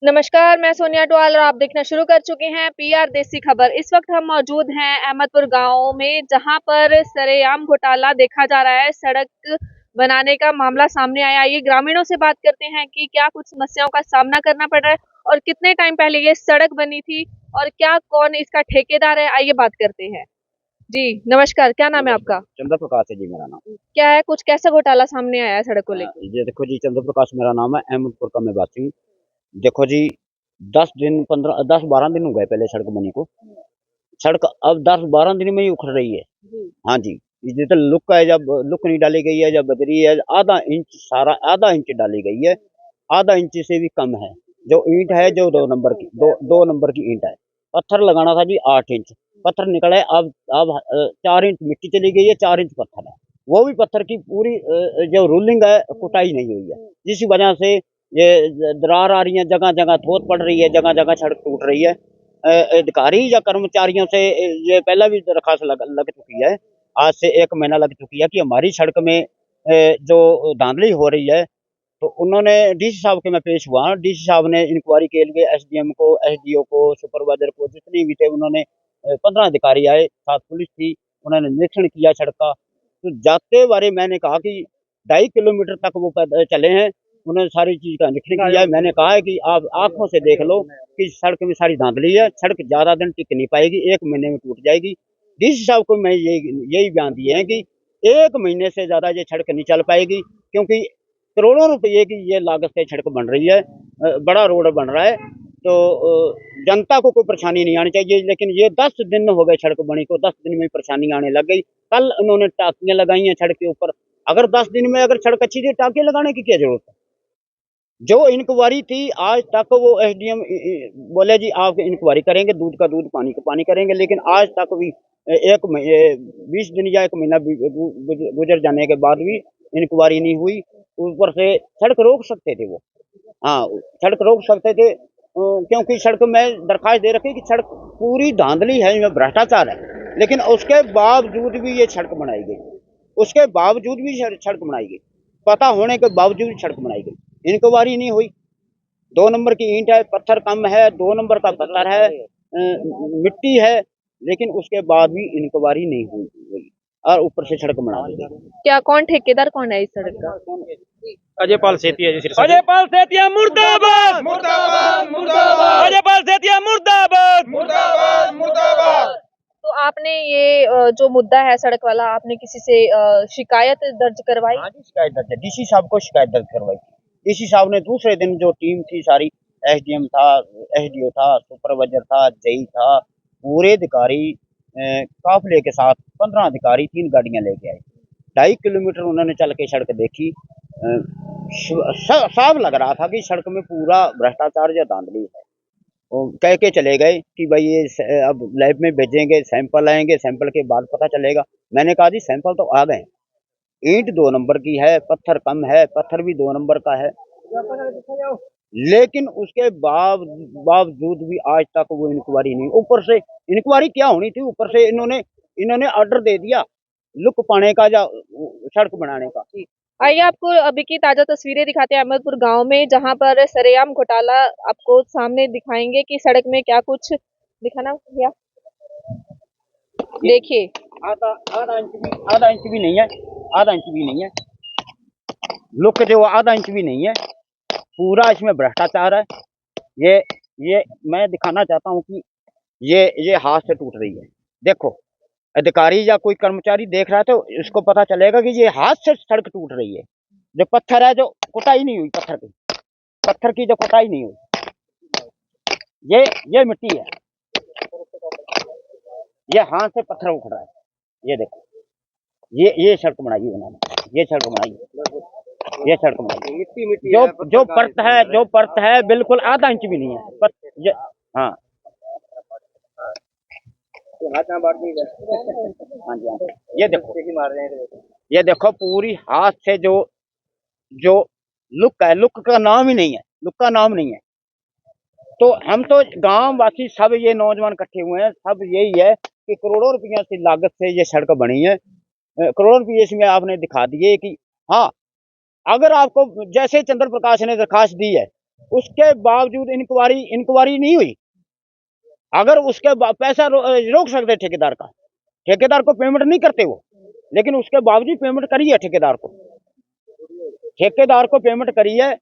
नमस्कार, मैं सोनिया टवाल और आप देखना शुरू कर चुके हैं पीआर देसी खबर। इस वक्त हम मौजूद हैं अहमदपुर गांव में, जहां पर सरेआम घोटाला देखा जा रहा है। सड़क बनाने का मामला सामने आया। ये ग्रामीणों से बात करते हैं कि क्या कुछ समस्याओं का सामना करना पड़ रहा है और कितने टाइम पहले ये सड़क बनी थी और क्या कौन इसका ठेकेदार है। आइए बात करते हैं। जी नमस्कार, क्या नाम है आपका? चंद्र प्रकाश है जी मेरा नाम। क्या है, कुछ कैसा घोटाला सामने आया है सड़क को लेकर? ये देखो जी, चंद्र प्रकाश मेरा नाम है, अहमदपुर का मैं वासी हूँ। देखो जी, 10 12 दिन हो गए पहले सड़क बनी को। सड़क अब 10 12 दिन में ही उखड़ रही है। हाँ जी। ये तो लुक है, जब लुक नहीं डाली गई है, जब बजरी है, आधा इंच सारा आधा इंच डाली गई है। आधा इंच से भी कम है। जो ईंट है, जो 2 नंबर की दो नंबर की ईंट है। पत्थर लगाना था जी 8 इंच। पत्थर निकले अब 4 इंच मिट्टी चली गई है, 4 इंच पत्थर है। वो भी पत्थर की पूरी जो रूलिंग है, कुटाई नहीं हुई है, जिस वजह से ये दरार आ रही है, जगह जगह थोत पड़ रही है, जगह जगह सड़क टूट रही है। अधिकारी या कर्मचारियों से ये पहला भी दरखास्त लग चुकी है। आज से 1 महीना लग चुकी है कि हमारी सड़क में जो धांधली हो रही है। तो उन्होंने डीसी साहब के मैं पेश हुआ। डीसी साहब ने इंक्वायरी के लिए एसडीएम को, एसडीओ को, सुपरवाइजर को, जितने भी थे उन्होंने 15 अधिकारी आए, साथ पुलिस थी। उन्होंने निरीक्षण किया सड़क का। तो जाते बारे मैंने कहा कि 2.5 किलोमीटर तक वो चले हैं। उन्होंने सारी चीज का निरीक्षण किया है। मैंने कहा है कि आप आंखों से देख लो कि सड़क में सारी धांधली है। सड़क ज्यादा दिन टिक नहीं पाएगी, 1 महीने में टूट जाएगी। डीसी साहब को मैं यही बयान दिए हैं कि 1 महीने से ज्यादा ये सड़क नहीं चल पाएगी, क्योंकि करोड़ों रुपए की ये लागत से सड़क बन रही है। बड़ा रोड बन रहा है। तो जनता को कोई परेशानी नहीं आनी चाहिए, लेकिन ये 10 दिन हो गए सड़क बनी को, 10 दिन में परेशानी आने लग गई। कल उन्होंने टाकियां लगाई हैं सड़क के ऊपर। अगर 10 दिन में अगर सड़क अच्छी थी, टाकियां लगाने की क्या जरूरत है? जो इंक्वायरी थी आज तक, वो एसडीएम बोले जी आप इंक्वायरी करेंगे, दूध का दूध पानी का पानी करेंगे, लेकिन आज तक भी 20 दिन या 1 महीना गुजर जाने के बाद भी इंक्वायरी नहीं हुई। ऊपर से सड़क रोक सकते थे वो। हाँ, सड़क रोक सकते थे, क्योंकि सड़क में दरखास्त दे रखी कि सड़क पूरी धांधली है, इसमें भ्रष्टाचार है, लेकिन उसके बावजूद भी ये सड़क बनाई गई। उसके बावजूद भी सड़क बनाई गई। पता होने के बावजूद भी सड़क बनाई गई, इंक्वायरी नहीं हुई। 2 नंबर की ईंट है, पत्थर कम है, 2 नंबर का पत्थर है, मिट्टी है, लेकिन उसके बाद भी इंक्वायरी नहीं हुई और ऊपर से सड़क बना दी गई। क्या कौन ठेकेदार कौन है इस सड़क का? अजयपाल सेतिया जी। अजयपाल सेतिया मुर्दाबाद मुर्दाबाद मुर्दाबाद। अजयपाल सेतिया मुर्दाबाद मुर्दाबाद मुर्दाबाद। तो आपने ये जो मुद्दा है सड़क वाला, आपने किसी से शिकायत दर्ज करवाई? हाँ जी, शिकायत दर्ज है। डीसी साहब को शिकायत दर्ज करवाई थी। डीसी साहब ने दूसरे दिन, जो टीम थी सारी, एसडीएम था, एसडीओ था, सुपरवाइजर था, जेई था, पूरे अधिकारी काफिले के साथ 15 अधिकारी 3 गाड़ियां लेके आए। 2.5 किलोमीटर उन्होंने चल के सड़क देखी। साफ लग रहा था कि सड़क में पूरा भ्रष्टाचार या धांधली है। वो कह के चले गए कि भाई ये अब लैब में भेजेंगे, सैंपल आएंगे, सैंपल के बाद पता चलेगा। मैंने कहा जी सैंपल तो आ गए। ईंट 2 नंबर की है, पत्थर कम है, पत्थर भी 2 नंबर का है, लेकिन उसके बावजूद भी आज तक वो इंक्वायरी नहीं। ऊपर से इंक्वायरी क्या होनी थी, ऊपर से इन्होंने इन्होंने ऑर्डर दे दिया लुक पाने का या सड़क बनाने का। आइए आपको अभी की ताजा तस्वीरें दिखाते हैं अहमदपुर गांव में, जहां पर सरेआम घोटाला आपको सामने दिखाएंगे कि सड़क में क्या कुछ दिखाना भैया। देखिए, आधा इंच भी नहीं है, आधा इंच भी नहीं है। लुक जो आधा इंच भी नहीं है, पूरा इसमें भ्रष्टाचार है। ये ये मैं दिखाना चाहता हूँ कि ये हाथ से टूट रही है। देखो, अधिकारी या कोई कर्मचारी देख रहा है तो इसको पता चलेगा कि ये हाथ से सड़क टूट रही है। जो पत्थर है, जो कुटाई नहीं हुई, पत्थर की जो कुटाई नहीं हुई, ये मिट्टी है। ये हाथ से पत्थर उख रहा है। ये देखो, ये सड़क बनाई है उन्होंने, ये सड़क बनाई है, ये सड़क बनाई है। मिट्टी जो परत है बिल्कुल आधा इंच भी नहीं है। हाँ हाँ जी, हाँ। ये देखो पूरी हाथ से जो लुक है, लुक का नाम ही नहीं है, लुक का नाम नहीं है। तो हम तो गांव वासी सब, ये नौजवान इकट्ठे हुए हैं, सब यही है कि करोड़ों रुपया की लागत से ये सड़क बनी है। करोड़ों रुपये इसमें आपने दिखा दिए कि हाँ, अगर आपको जैसे चंद्र प्रकाश ने दरखास्त दी है, उसके बावजूद इंक्वायरी नहीं हुई। अगर उसके पैसा रोक सकते ठेकेदार का, ठेकेदार को पेमेंट नहीं करते वो, लेकिन उसके बावजूद पेमेंट करी है ठेकेदार को पेमेंट करी है।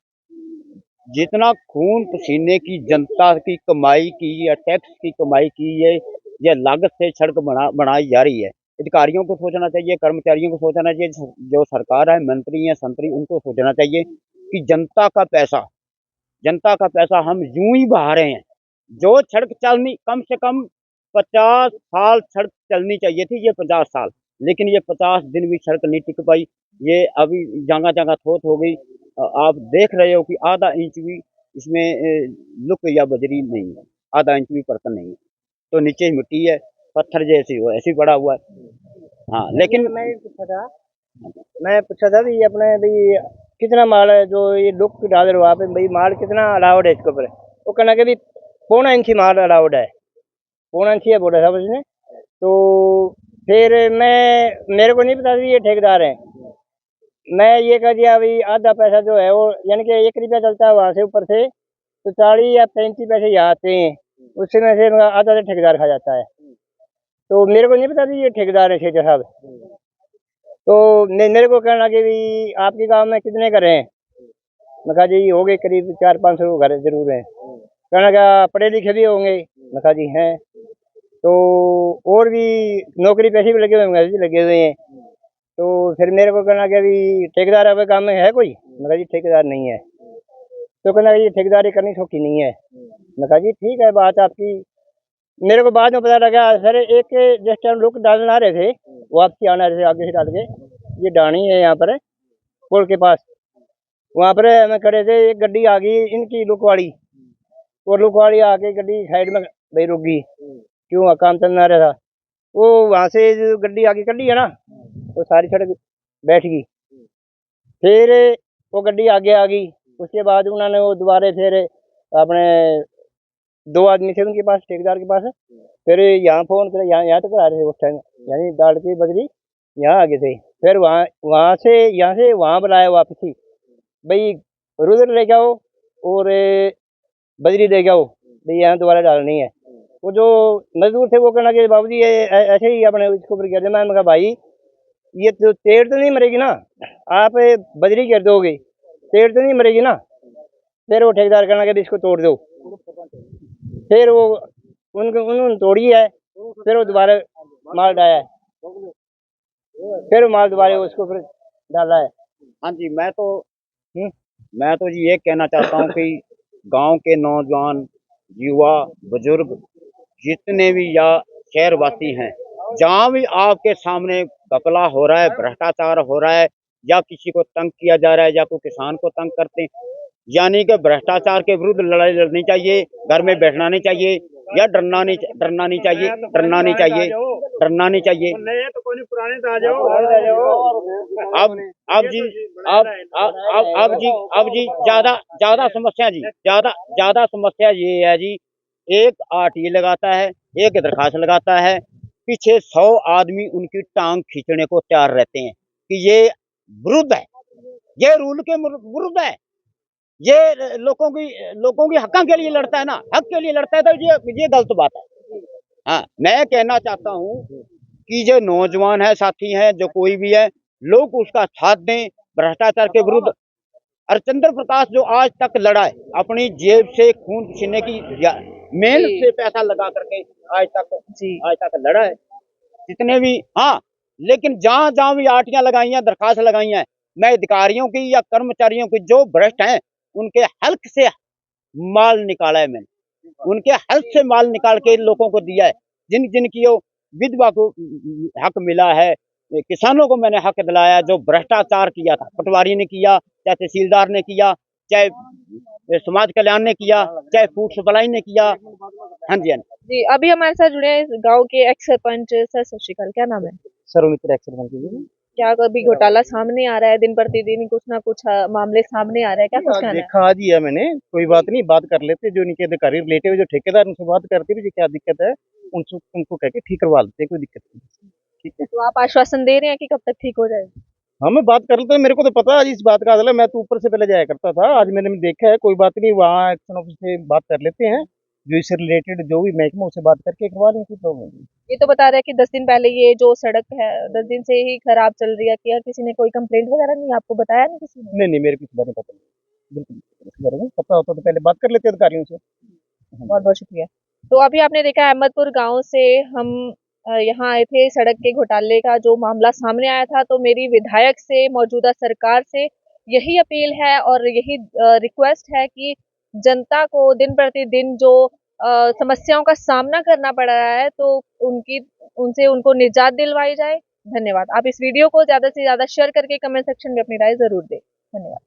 जितना खून पसीने की जनता की कमाई की या टैक्स की कमाई की ये लागत से सड़क बनाई जा रही है। अधिकारियों को सोचना चाहिए, कर्मचारियों को सोचना चाहिए, जो सरकार है, मंत्री है, संतरी, उनको सोचना चाहिए कि जनता का पैसा हम यूं ही बहा रहे हैं। जो सड़क चलनी कम से कम 50 साल सड़क चलनी चाहिए थी, ये 50 साल, लेकिन ये 50 दिन भी सड़क नहीं टिक पाई। ये अभी जगह जगह थोथ हो गई। आप देख रहे हो कि आधा इंच भी इसमें लुक या बजरी नहीं है, आधा इंच भी परतन नहीं है, तो नीचे मिट्टी है, पत्थर जैसे हो ऐसे ही पड़ा हुआ है। हाँ, लेकिन मैं पूछा था भी अपने भी कितना माल है जो ये लुक डाल रहे हो आप, भाई माल कितना अलाउड है इसके ऊपर? वो कहना कि भी 1.25 इंची माल अलाउड है, 1.25 इंची है बोला था उसने। तो फिर मेरे को नहीं पता था ये ठेकेदार है। मैं ये कह दिया अभी आधा पैसा जो है वो यानी कि 1 रुपया चलता है वहाँ से ऊपर से, तो 40 या 35 पैसे यहाँ आते हैं, उसमें से आधा तो ठेकेदार खा जाता है। तो मेरे को नहीं पता था ये ठेकेदार है शेखर साहब। तो मेरे को कहना कि भी आपके गांव में कितने घर हैं? मैं कहा जी हो गए करीब 400-500 घर जरूर हैं। कहना क्या पढ़े लिखे भी होंगे? मैं कहा जी हैं। तो और भी नौकरी पैसे भी लगे हुए हैं जी, लगे हुए हैं। तो फिर मेरे को कहना कि अभी ठेकेदार आपके काम में है कोई? मैं कहा जी ठेकेदार नहीं है। तो कहना ये ठेकेदारी करनी सौखी नहीं है। मैं कहा जी ठीक है बात आपकी। मेरे को बाद में पता लगा सर एक जिस टाइम लोग डालने आ रहे थे, वापसी आना रहे थे आगे से डाल के, ये डाणी है यहाँ पर पुल के पास, वहाँ पर हमें खड़े थे, एक गड्डी आ गई इनकी लुकवाड़ी, और लुकवाड़ी आके गड्डी साइड में भाई रुक गई, क्यों काम चलना रहा था। वो वहाँ से जो गड्डी आगे कर ली है ना, वो सारी सड़क बैठ गई। फिर वो गड्डी आगे आ गई, उसके बाद उन्होंने वो दोबारा फिर अपने 2 आदमी थे उनके पास, ठेकेदार के पास, फिर यहाँ फोन कर यहाँ तो करा रहे थे उस टाइम, यानी डाल के बदली यहाँ आगे थे। फिर वहाँ से यहाँ से वहाँ बुलाया वापसी, भाई रुद्र ले जाओ और बजरी ले जाओ, भाई यहाँ दोबारा डालनी है। वो जो मजदूर थे वो कहना कि बाबूजी ये ऐसे ही अपने इसके ऊपर कर दे। मैंने कहा भाई ये तो पेड़ तो नहीं मरेगी ना, आप बजरी कर दोगे, पेड़ तो नहीं मरेगी ना। फिर वो ठेकेदार कहना कि इसको तोड़ दो। फिर वो उन्होंने तोड़ी है, फिर वो दोबारा माल डाला है, फिर माल दोबारा उसको फिर डाला है। हाँ जी, मैं तो जी ये कहना चाहता हूँ कि गांव के नौजवान, युवा, बुजुर्ग, जितने भी या शहरवासी हैं, जहाँ भी आपके सामने घपला हो रहा है, भ्रष्टाचार हो रहा है, या किसी को तंग किया जा रहा है, या कोई किसान को तंग करते हैं, यानी कि भ्रष्टाचार के विरुद्ध लड़ाई लड़नी चाहिए। घर में बैठना नहीं चाहिए, या डरना नहीं चाहिए। डरना नहीं चाहिए। तो कोई नहीं, पुराने तो आ जाओ। अब जी ज्यादा समस्या ये है जी, एक आरटीए लगाता है, एक दरखास्त लगाता है, पीछे 100 आदमी उनकी टांग खींचने को तैयार रहते हैं कि ये विरुद्ध है, ये रूल के विरुद्ध है, ये लोगों की हक के लिए लड़ता है ना, हक के लिए लड़ता है, तो ये गलत बात है। हाँ, मैं कहना चाहता हूँ कि जो नौजवान है, साथी हैं, जो कोई भी है, लोग उसका साथ दें भ्रष्टाचार के विरुद्ध। हरचंद्र प्रकाश जो आज तक लड़ा है, अपनी जेब से खून पसीने की मेहनत से पैसा लगा करके आज तक लड़ा है, जितने भी। हाँ, लेकिन जहां भी आटियां लगाई हैं, दरखास्त लगाई हैं, मैं अधिकारियों की या कर्मचारियों की जो भ्रष्ट हैं, उनके हल्क से माल निकाला है, मैंने उनके हल्क से माल निकाल के लोगों को दिया है। जिनकी विधवा को हक मिला है, किसानों को मैंने हक दिलाया। जो भ्रष्टाचार किया था, पटवारी ने किया, चाहे तहसीलदार ने किया, चाहे समाज कल्याण ने किया, चाहे फूड सप्लाई ने किया। हाँ जी, हाँ जी, अभी हमारे साथ जुड़े हैं इस गांव के एक्स सरपंच सर। सत श्री अकाल, क्या नाम है? सर्वमित्र एक्स सरपंच जी। क्या कभी घोटाला सामने आ रहा है? दिन प्रतिदिन कुछ ना कुछ मामले सामने आ रहे हैं, क्या कुछ कहना है? देखा आज ही है मैंने, कोई बात नहीं, बात कर लेते, जो इनके अधिकारी रिलेटिव जो ठेकेदार उनसे बात करते भी क्या दिक्कत है, उनको कह के ठीक करवा लेते, कोई दिक्कत नहीं। ठीक है, तो आप आश्वासन दे रहे हैं कि कब तक ठीक हो जाएगा? हाँ मैं बात कर लेता हूँ, मेरे को तो पता है आज इस बात का असल है, मैं तो ऊपर से पहले जाया करता था, आज मैंने देखा है, कोई बात नहीं, वहाँ एक्शन ऑफिस से बात कर लेते हैं, जो इससे रिलेटेड जो भी महकमा उससे बात करके करवा लेंगे, कोई प्रॉब्लम नहीं। ये तो बता रहे हैं कि 10 दिन पहले ये जो सड़क है 10 दिन से ही खराब चल रही है, क्या किसी ने कोई कंप्लेंट वगैरह नहीं आपको बताया नहीं किसी ने? नहीं नहीं, मेरे को इस बारे में पता नहीं, बिल्कुल इस बारे में पता होता तो पहले बात कर लेते अधिकारियों से। बहुत बहुत शुक्रिया। तो अभी आपने देखा अहमदपुर गांव से हम यहाँ आए थे, सड़क के घोटाले का जो मामला सामने आया था, तो मेरी विधायक से, मौजूदा सरकार से यही अपील है और यही रिक्वेस्ट है कि जनता को दिन प्रतिदिन जो समस्याओं का सामना करना पड़ रहा है, तो उनसे उनको निजात दिलवाई जाए। धन्यवाद। आप इस वीडियो को ज्यादा से ज्यादा शेयर करके कमेंट सेक्शन में अपनी राय जरूर दें। धन्यवाद।